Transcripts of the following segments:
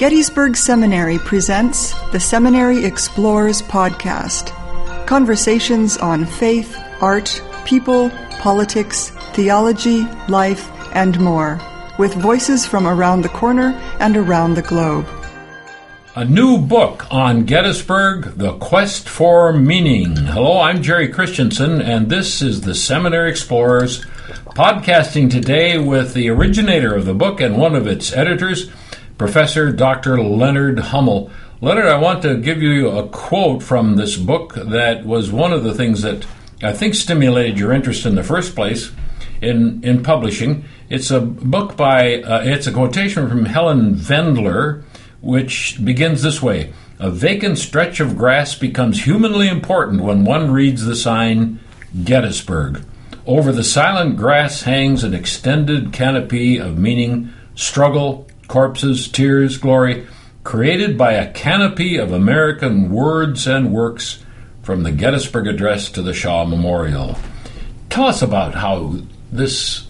Gettysburg Seminary presents the Seminary Explores podcast. Conversations on faith, art, people, politics, theology, life, and more, with voices from around the corner and around the globe. A new book on Gettysburg, The Quest for Meaning. Hello, I'm Jerry Christensen, and this is the Seminary Explorers, podcasting today with the originator of the book and one of its editors, Professor Dr. Leonard Hummel. Leonard, I want to give you a quote from this book that was one of the things that I think stimulated your interest in the first place in publishing. It's a book it's a quotation from Helen Vendler, which begins this way: "A vacant stretch of grass becomes humanly important when one reads the sign, Gettysburg. Over the silent grass hangs an extended canopy of meaning, struggle, corpses, tears, glory, created by a canopy of American words and works, from the Gettysburg Address to the Shaw Memorial." Tell us about how this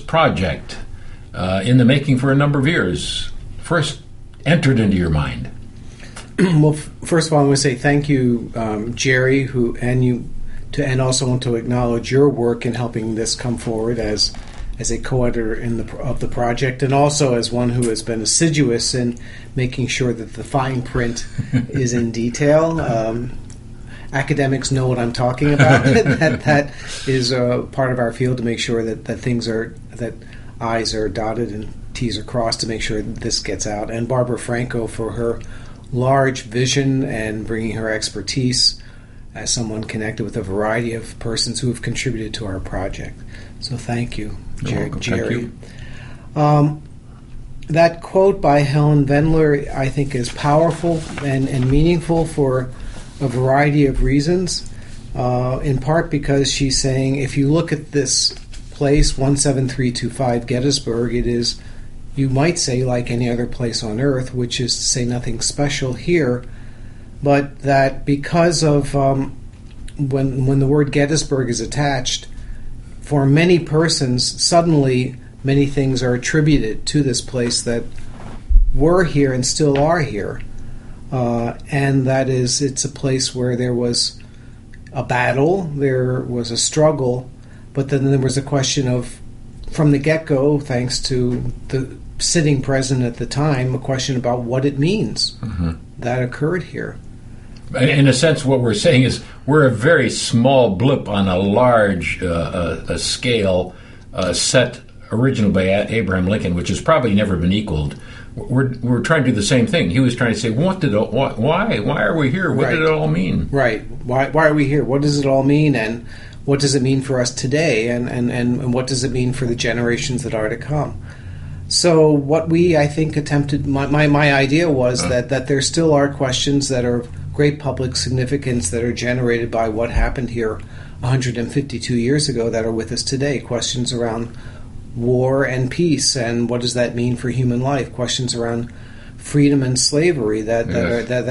project, in the making for a number of years, first entered into your mind. Well, first of all, I want to say thank you, Jerry, and also want to acknowledge your work in helping this come forward as a co-editor of the project, and also as one who has been assiduous in making sure that the fine print is in detail. Academics know what I'm talking about. that is part of our field, to make sure that that I's are dotted and T's are crossed, to make sure that this gets out. And Barbara Franco for her large vision and bringing her expertise as someone connected with a variety of persons who have contributed to our project. So thank you, Jerry. Thank you. That quote by Helen Vendler, I think, is powerful and meaningful for a variety of reasons, in part because she's saying, if you look at this place, 17325 Gettysburg, it is, you might say, like any other place on earth, which is to say nothing special here, but that because of when the word Gettysburg is attached, for many persons, suddenly many things are attributed to this place that were here and still are here. And that is, it's a place where there was a battle, there was a struggle, but then there was a question of, from the get-go, thanks to the sitting president at the time, a question about what it means that occurred here. In a sense, what we're saying is we're a very small blip on a large scale set originally by Abraham Lincoln, which has probably never been equaled. We're trying to do the same thing. He was trying to say, why are we here? What did it all mean? Right. Why are we here? What does it all mean? And what does it mean for us today? And what does it mean for the generations that are to come? So what we, I think, attempted, my idea was that there still are questions that are of great public significance that are generated by what happened here 152 years ago that are with us today. Questions around war and peace, and what does that mean for human life? Questions around freedom and slavery that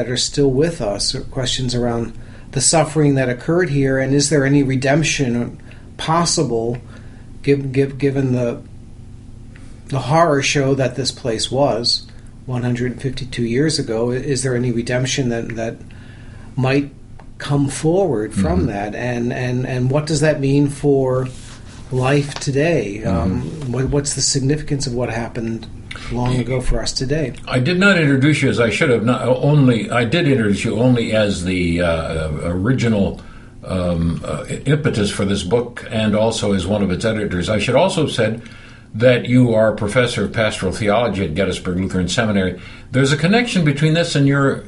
are still with us. Questions around the suffering that occurred here, and is there any redemption possible, given the horror show that this place was 152 years ago? Is there any redemption that might come forward from that? And what does that mean for life today? What's the significance of what happened long ago for us today? I did not introduce you as I should have. I did introduce you only as the original impetus for this book, and also as one of its editors. I should also have said that you are a professor of pastoral theology at Gettysburg Lutheran Seminary. There's a connection between this and your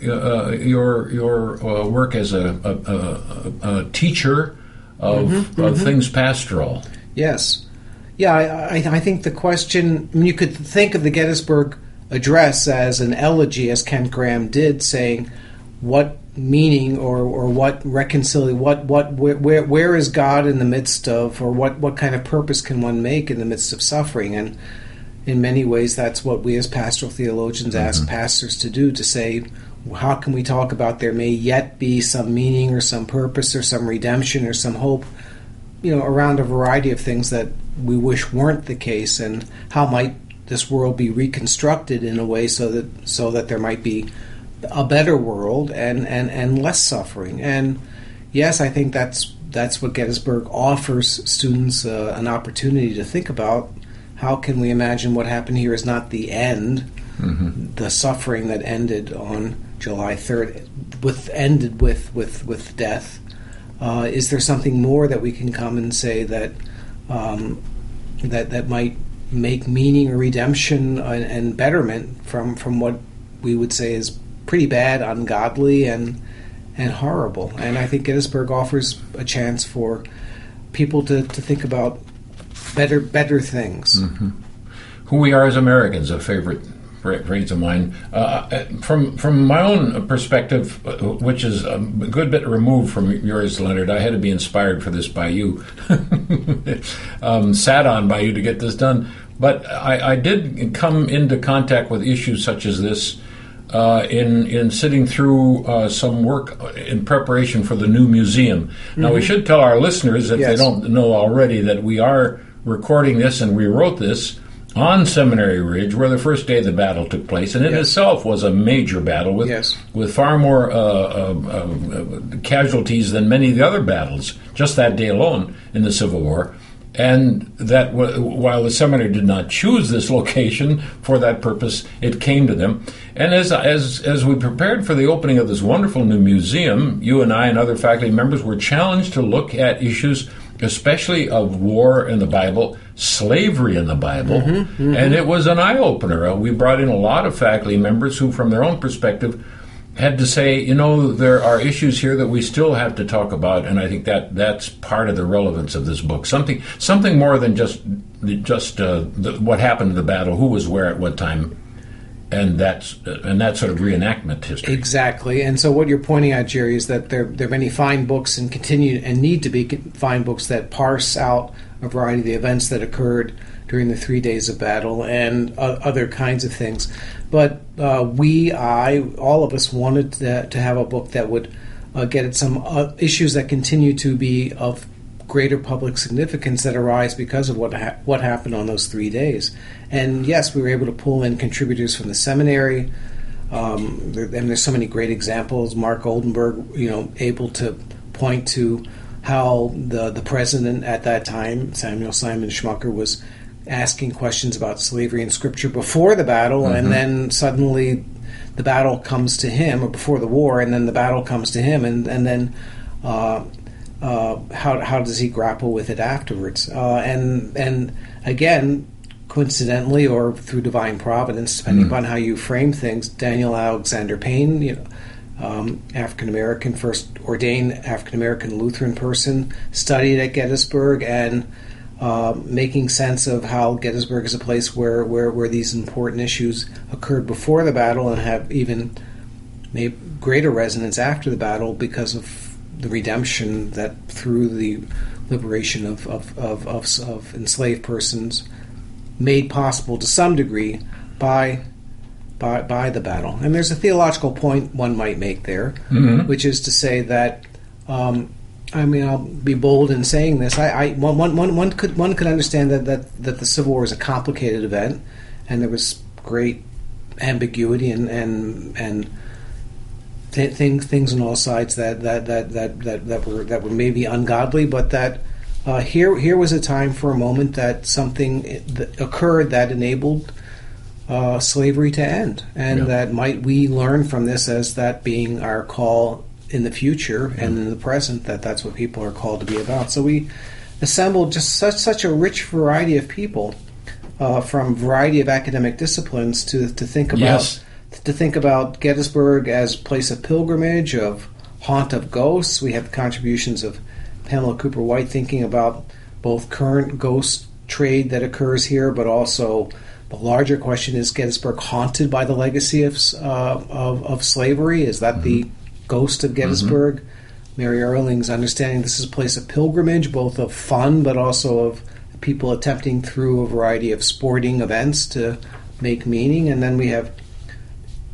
work as a teacher of things pastoral. Yes. Yeah, I think the question, you could think of the Gettysburg Address as an elegy, as Kent Graham did, saying what meaning or what reconciliation, where is God in the midst of, or what kind of purpose can one make in the midst of suffering? And in many ways, that's what we as pastoral theologians ask pastors to do, to say, how can we talk about there may yet be some meaning or some purpose or some redemption or some hope, around a variety of things that we wish weren't the case, and how might this world be reconstructed in a way so that there might be a better world and less suffering. And yes, I think that's what Gettysburg offers students an opportunity to think about. How can we imagine what happened here is not the end, the suffering that ended on July 3rd, ended with death. Is there something more that we can come and say that that might make meaning or redemption and betterment from what we would say is pretty bad, ungodly, and horrible? And I think Gettysburg offers a chance for people to think about better things. Who we are as Americans, a favorite phrase of mine. From my own perspective, which is a good bit removed from yours, Leonard, I had to be inspired for this by you, sat on by you to get this done. But I did come into contact with issues such as this in sitting through some work in preparation for the new museum. Now, we should tell our listeners, if they don't know already, that we are recording this and we wrote this on Seminary Ridge, where the first day of the battle took place, and it itself was a major battle with far more casualties than many of the other battles, just that day alone in the Civil War. And that while the seminary did not choose this location for that purpose, it came to them. And as we prepared for the opening of this wonderful new museum, you and I and other faculty members were challenged to look at issues especially of war in the Bible, slavery in the Bible, and it was an eye-opener. We brought in a lot of faculty members who, from their own perspective, had to say, there are issues here that we still have to talk about, and I think that's part of the relevance of this book. Something more than just what happened in the battle, who was where at what time, and that sort of reenactment history. Exactly. And so what you're pointing out, Jerry, is that there are many fine books and continue and need to be fine books that parse out a variety of the events that occurred during the 3 days of battle and other kinds of things. But all of us wanted to have a book that would get at some issues that continue to be of greater public significance that arise because of what happened on those 3 days. And yes, we were able to pull in contributors from the seminary, and there's so many great examples. Mark Oldenburg, able to point to how the president at that time, Samuel Simon Schmucker, was asking questions about slavery in Scripture before the battle, and then suddenly the battle comes to him, or before the war, and then the battle comes to him, and then how does he grapple with it afterwards? And again, coincidentally or through divine providence, depending upon how you frame things, Daniel Alexander Payne, African American, first ordained African American Lutheran person, studied at Gettysburg and making sense of how Gettysburg is a place where these important issues occurred before the battle and have even made greater resonance after the battle because of the redemption that through the liberation of enslaved persons made possible to some degree by the battle. And there's a theological point one might make there, which is to say that I'll be bold in saying this. One could understand that the Civil War is a complicated event, and there was great ambiguity and things on all sides that were maybe ungodly, but that here was a time for a moment that something occurred that enabled slavery to end, and that might we learn from this as that being our call in the future and in the present, that's what people are called to be about. So we assembled just such a rich variety of people from a variety of academic disciplines to think about Gettysburg as a place of pilgrimage, of haunt of ghosts. We have contributions of Pamela Cooper White thinking about both current ghost trade that occurs here, but also the larger question: is Gettysburg haunted by the legacy of slavery? Is that the ghost of Gettysburg? Mary Erling's understanding this is a place of pilgrimage, both of fun but also of people attempting through a variety of sporting events to make meaning. And then we have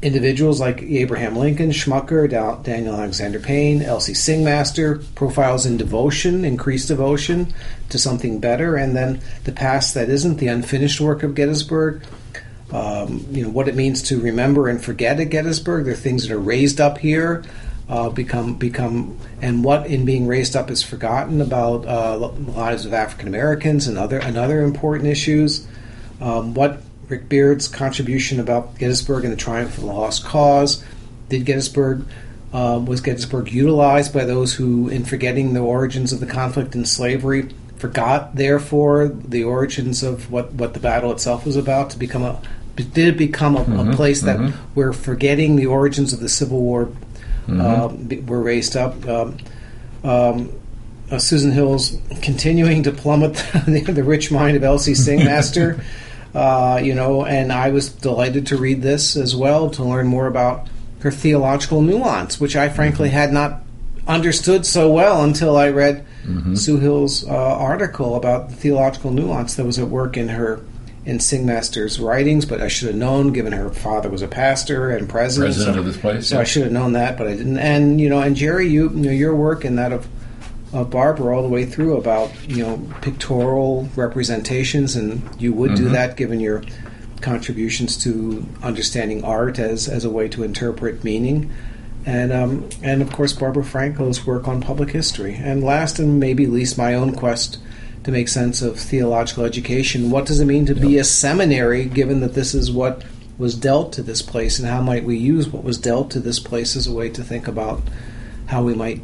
individuals like Abraham Lincoln, Schmucker, Daniel Alexander Payne, Elsie Singmaster, profiles in devotion, increased devotion to something better, and then the past that isn't, the unfinished work of Gettysburg, what it means to remember and forget at Gettysburg. There are things that are raised up here, and what in being raised up is forgotten about the lives of African Americans and other important issues. What Rick Beard's contribution about Gettysburg and the triumph of the lost cause. Was Gettysburg utilized by those who, in forgetting the origins of the conflict and slavery, forgot, therefore, the origins of what the battle itself was about? Did it become a place that where forgetting the origins of the Civil War were raised up? Susan Hill's continuing to plummet the rich mind of Elsie Singmaster. And I was delighted to read this as well, to learn more about her theological nuance, which I frankly had not understood so well until I read Sue Hill's article about the theological nuance that was at work in Singmaster's writings. But I should have known, given her father was a pastor and president of this place. So I should have known that, but I didn't. And Jerry, your work and that of Barbara all the way through about pictorial representations, and you would do that given your contributions to understanding art as a way to interpret meaning, and of course Barbara Franco's work on public history, and last and maybe least my own quest to make sense of theological education. What does it mean to be a seminary, given that this is what was dealt to this place, and how might we use what was dealt to this place as a way to think about how we might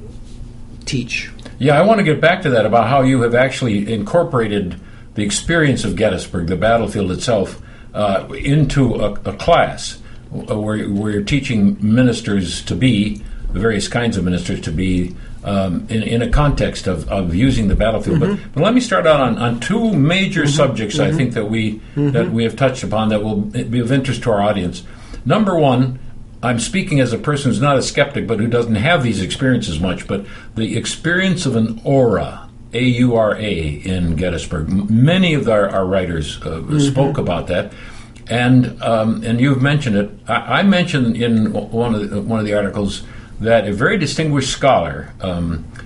teach? Yeah, I want to get back to that, about how you have actually incorporated the experience of Gettysburg, the battlefield itself, into a class where you're teaching ministers to be, the various kinds of ministers to be, in a context of using the battlefield. But let me start out on two major subjects I think that we have touched upon that will be of interest to our audience. Number one, I'm speaking as a person who's not a skeptic but who doesn't have these experiences much, but the experience of an aura, A-U-R-A, in Gettysburg. Many of our writers spoke about that, and you've mentioned it. I mentioned in one of the articles that a very distinguished scholar,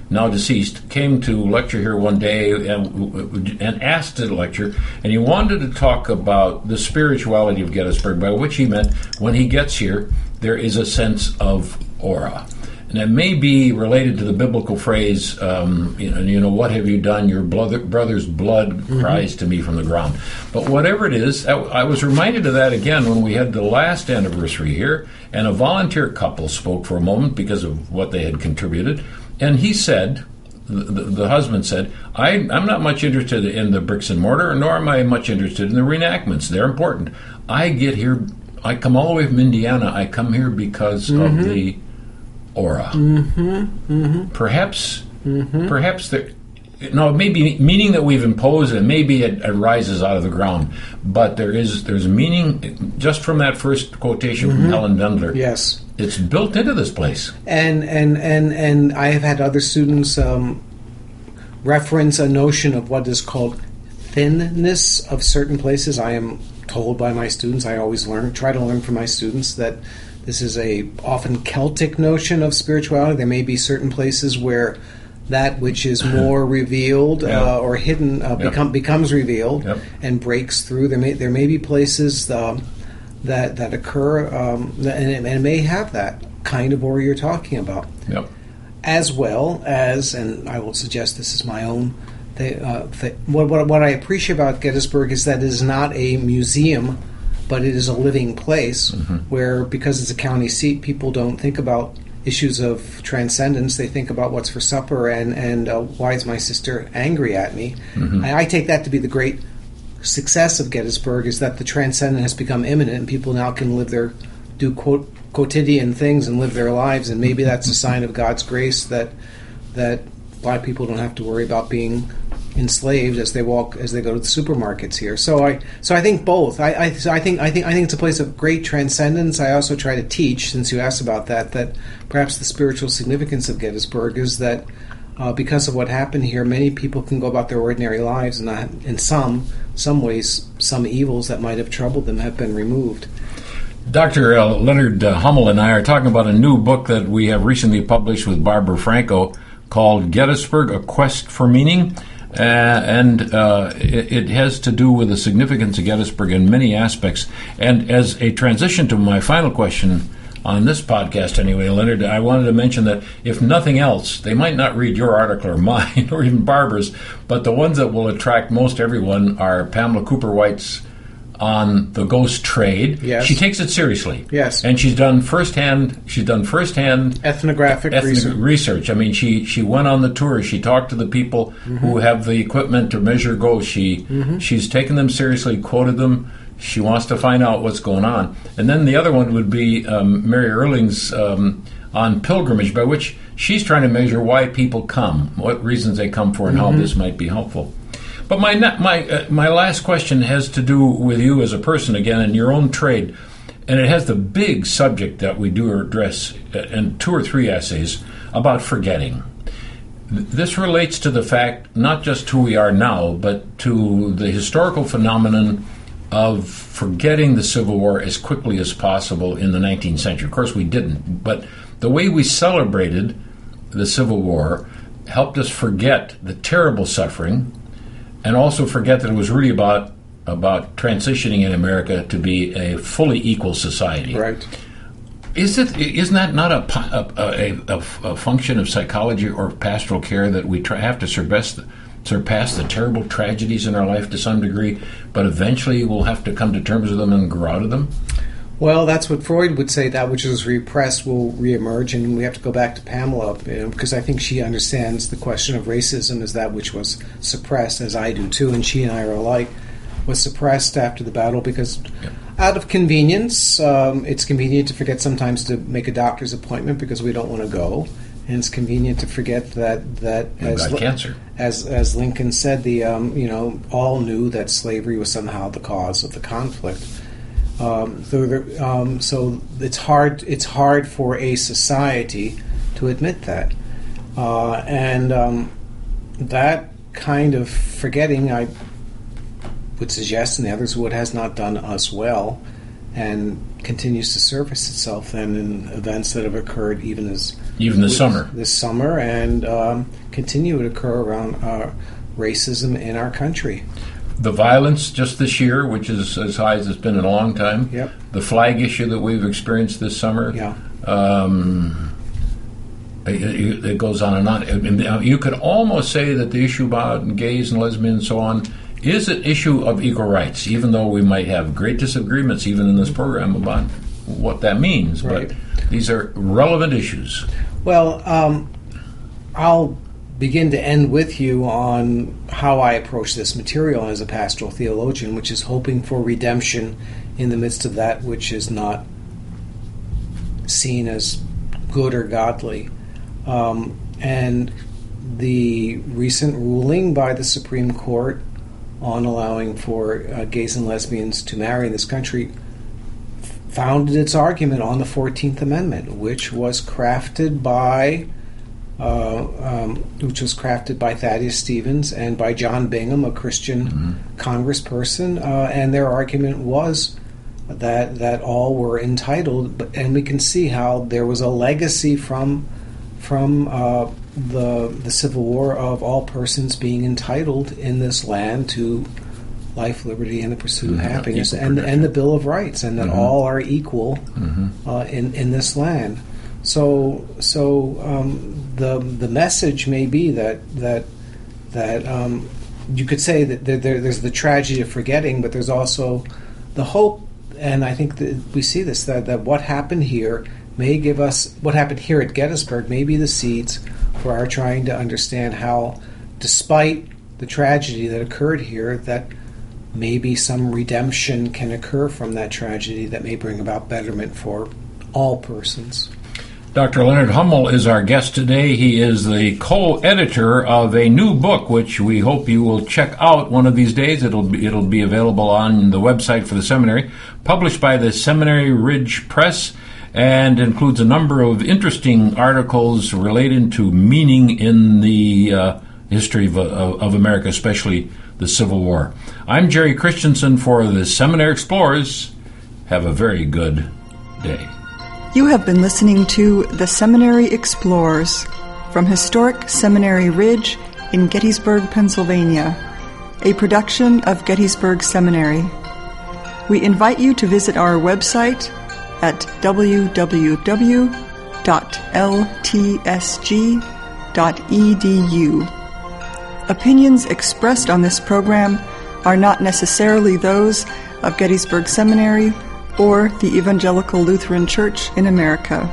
now deceased, came to lecture here one day and asked to lecture, and he wanted to talk about the spirituality of Gettysburg, by which he meant when he gets here, there is a sense of aura. And it may be related to the biblical phrase, what have you done? Your brother's blood cries to me from the ground. But whatever it is, I was reminded of that again when we had the last anniversary here, and a volunteer couple spoke for a moment because of what they had contributed. And he said, the husband said, I'm not much interested in the bricks and mortar, nor am I much interested in the reenactments. They're important. I get here, I come all the way from Indiana. I come here because of the aura. Perhaps there, it may be meaning that we've imposed, and maybe it arises out of the ground. But there's meaning just from that first quotation from Helen Vendler. Yes, it's built into this place. And I have had other students reference a notion of what is called thinness of certain places. I am told by my students, I always try to learn from my students, that this is a often Celtic notion of spirituality. There may be certain places where that which is more revealed or hidden becomes revealed and breaks through. There may be places that occur, and it may have that kind of aura you're talking about. As well as, and I will suggest this is my own what I appreciate about Gettysburg is that it is not a museum, but it is a living place where, because it's a county seat, people don't think about issues of transcendence. They think about what's for supper and why is my sister angry at me. And I take that to be the great success of Gettysburg, is that the transcendent has become imminent, and people now can do quotidian things and live their lives, and maybe that's a sign of God's grace that Black people don't have to worry about being enslaved as they go to the supermarkets here. So I think both. I think it's a place of great transcendence. I also try to teach, since you asked about that perhaps the spiritual significance of Gettysburg is that because of what happened here, many people can go about their ordinary lives, and in some ways, some evils that might have troubled them have been removed. Dr. Leonard Hummel and I are talking about a new book that we have recently published with Barbara Franco called Gettysburg, A Quest for Meaning. and it has to do with the significance of Gettysburg in many aspects. And as a transition to my final question on this podcast anyway, Leonard, I wanted to mention that if nothing else, they might not read your article or mine or even Barbara's, but the ones that will attract most everyone are Pamela Cooper-White's on the ghost trade. Yes. She takes it seriously. Yes. And she's done firsthand ethnographic research. I mean, she went on the tour. She talked to the people who have the equipment to measure ghosts. She's taken them seriously, quoted them. She wants to find out what's going on. And then the other one would be Mary Erling's on pilgrimage, by which she's trying to measure why people come, what reasons they come for, and how this might be helpful. But my last question has to do with you as a person, again, in your own trade. And it has the big subject that we do address in 2 or 3 essays about forgetting. This relates to the fact, not just who we are now, but to the historical phenomenon of forgetting the Civil War as quickly as possible in the 19th century. Of course, we didn't. But the way we celebrated the Civil War helped us forget the terrible suffering, and also forget that it was really about transitioning in America to be a fully equal society. Right. Isn't that not a function of psychology or pastoral care that we have to surpass the terrible tragedies in our life to some degree, but eventually we'll have to come to terms with them and grow out of them? Well, that's what Freud would say. That which is repressed will reemerge, and we have to go back to Pamela, because I think she understands the question of racism as that which was suppressed, as I do too, and she and I are alike, was suppressed after the battle because out of convenience, it's convenient to forget sometimes to make a doctor's appointment because we don't want to go, and it's convenient to forget that as Lincoln said, all knew that slavery was somehow the cause of the conflict. So it's hard for a society to admit that, and that kind of forgetting, I would suggest, and the others would, has not done us well, and continues to surface itself then in events that have occurred even this summer, and continue to occur around racism in our country. The violence just this year, which is as high as it's been in a long time. Yep. The flag issue that we've experienced this summer. Yeah. It goes on and on. You could almost say that the issue about gays and lesbians and so on is an issue of equal rights, even though we might have great disagreements even in this program about what that means. Right. But these are relevant issues. Well, I'll begin to end with you on how I approach this material as a pastoral theologian, which is hoping for redemption in the midst of that which is not seen as good or godly. And the recent ruling by the Supreme Court on allowing for gays and lesbians to marry in this country founded its argument on the 14th Amendment, which was crafted by Thaddeus Stevens and by John Bingham, a Christian congressperson, and their argument was that all were entitled, and we can see how there was a legacy from the Civil War of all persons being entitled in this land to life, liberty, and the pursuit of happiness, and the Bill of Rights, and that all are equal in this land. So the message may be that you could say that there's the tragedy of forgetting, but there's also the hope, and I think that we see this, that what happened here may give us, what happened here at Gettysburg may be the seeds for our trying to understand how, despite the tragedy that occurred here, that maybe some redemption can occur from that tragedy that may bring about betterment for all persons. Dr. Leonard Hummel is our guest today. He is the co-editor of a new book, which we hope you will check out one of these days. It'll be available on the website for the seminary, published by the Seminary Ridge Press, and includes a number of interesting articles related to meaning in the history of America, especially the Civil War. I'm Jerry Christensen for the Seminary Explorers. Have a very good day. You have been listening to The Seminary Explorers from historic Seminary Ridge in Gettysburg, Pennsylvania, a production of Gettysburg Seminary. We invite you to visit our website at www.ltsg.edu. Opinions expressed on this program are not necessarily those of Gettysburg Seminary or the Evangelical Lutheran Church in America.